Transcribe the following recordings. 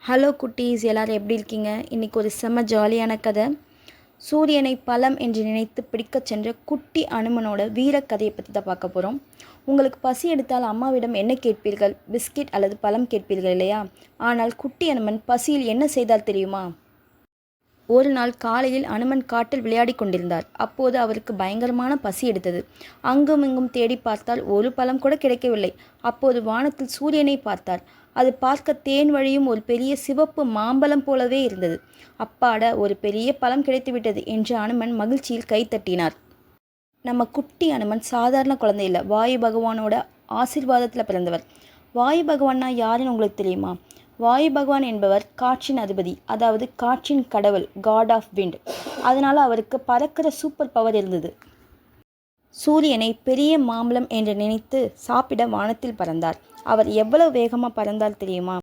Hello குட்டீஸ், எல்லோரும் எப்படி இருக்கீங்க? இன்றைக்கி ஒரு செம்ம ஜாலியான கதை. சூரியனை பழம் என்று நினைத்து பிடிக்கச் சென்ற குட்டி அனுமனோட வீரக்கதையை பற்றி தான் பார்க்க போகிறோம். உங்களுக்கு பசி எடுத்தால் அம்மாவிடம் என்ன கேட்பீர்கள்? பிஸ்கெட் அல்லது பழம் கேட்பீர்கள் இல்லையா? ஆனால் குட்டி அனுமன் பசியில் என்ன செய்தால் தெரியுமா? ஒரு நாள் காலையில் அனுமன் காட்டில் விளையாடி கொண்டிருந்தார். அப்போது அவருக்கு பயங்கரமான பசி எடுத்தது. அங்கும் இங்கும் தேடி பார்த்தால் ஒரு பழம் கூட கிடைக்கவில்லை. அப்போது வானத்தில் சூரியனை பார்த்தார். அது பார்க்க தேன் வழியும் ஒரு பெரிய சிவப்பு மாம்பழம் போலவே இருந்தது. அப்பாட, ஒரு பெரிய பழம் கிடைத்துவிட்டது என்று அனுமன் மகிழ்ச்சியில் கைத்தட்டினார். நம்ம குட்டி அனுமன் சாதாரண குழந்தை இல்லை, வாயு பகவானோட ஆசீர்வாதத்தில் பிறந்தவர். வாயு பகவான்னா யாருன்னு உங்களுக்கு தெரியுமா? வாயு பகவான் என்பவர் காற்றின் அதிபதி, அதாவது காற்றின் கடவுள், காட் ஆஃப் விண்ட். அதனால் அவருக்கு பறக்கிற சூப்பர் பவர் இருந்தது. சூரியனை பெரிய மாம்பழம் என்று நினைத்து சாப்பிட வானத்தில் பறந்தார். அவர் எவ்வளவு வேகமாக பறந்தார் தெரியுமா?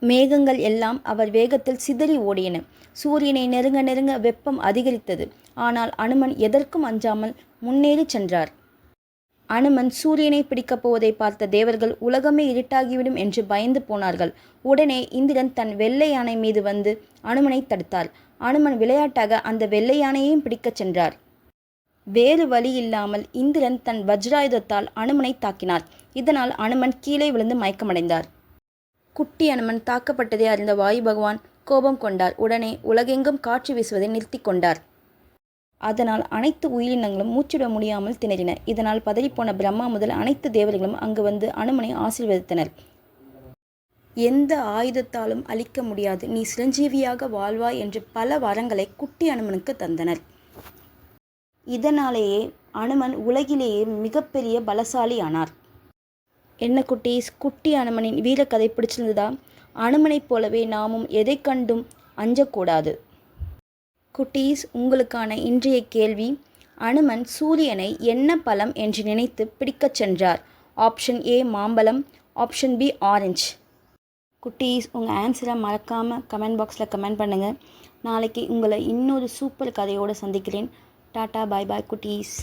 மேகங்கள் எல்லாம் அவர் வேகத்தில் சிதறி ஓடின. சூரியனை நெருங்க நெருங்க வெப்பம் அதிகரித்தது. ஆனால் அனுமன் எதற்கும் அஞ்சாமல் முன்னேறி சென்றார். அனுமன் சூரியனை பிடிக்கப் போவதை பார்த்த தேவர்கள் உலகமே இருட்டாகிவிடும் என்று பயந்து போனார்கள். உடனே இந்திரன் தன் வெள்ளை யானை மீது வந்து அனுமனை தடுத்தார். அனுமன் விளையாட்டாக அந்த வெள்ளை யானையையும் பிடிக்கச் சென்றார். வேறு வழி இல்லாமல் இந்திரன் தன் வஜ்ராயுதத்தால் அனுமனை தாக்கினார். இதனால் அனுமன் கீழே விழுந்து மயக்கமடைந்தார். குட்டி அனுமன் தாக்கப்பட்டதை அறிந்த வாயு பகவான் கோபம் கொண்டார். உடனே உலகெங்கும் காற்று வீசுவதை நிறுத்தி கொண்டார். அதனால் அனைத்து உயிரினங்களும் மூச்சிட முடியாமல் திணறின. இதனால் பதறிப்போன பிரம்மா முதல் அனைத்து தேவர்களும் அங்கு வந்து அனுமனை ஆசீர்வதித்தனர். எந்த ஆயுதத்தாலும் அழிக்க முடியாது, நீ சிரஞ்சீவியாக வாழ்வாய் என்று பல வரங்களை குட்டி அனுமனுக்கு தந்தனர். இதனாலேயே அனுமன் உலகிலேயே மிகப்பெரிய பலசாலி ஆனார். என்ன குட்டீஸ், குட்டி அனுமனின் வீரக்கதை பிடிச்சிருந்ததா? அனுமனைப் போலவே நாமும் எதை கண்டும் அஞ்சக்கூடாது. குட்டீஸ், உங்களுக்கான இன்றைய கேள்வி: அனுமன் சூரியனை என்ன பழம் என்று நினைத்து பிடிக்கச் சென்றார்? ஆப்ஷன் ஏ மாம்பழம், ஆப்ஷன் பி ஆரஞ்சு. குட்டீஸ், உங்கள் ஆன்சரை மறக்காமல் கமெண்ட் பாக்ஸில் கமெண்ட் பண்ணுங்கள். நாளைக்கு உங்களை இன்னொரு சூப்பர் கதையோடு சந்திக்கிறேன். டாட்டா, பாய் பாய் குட்டீஸ்.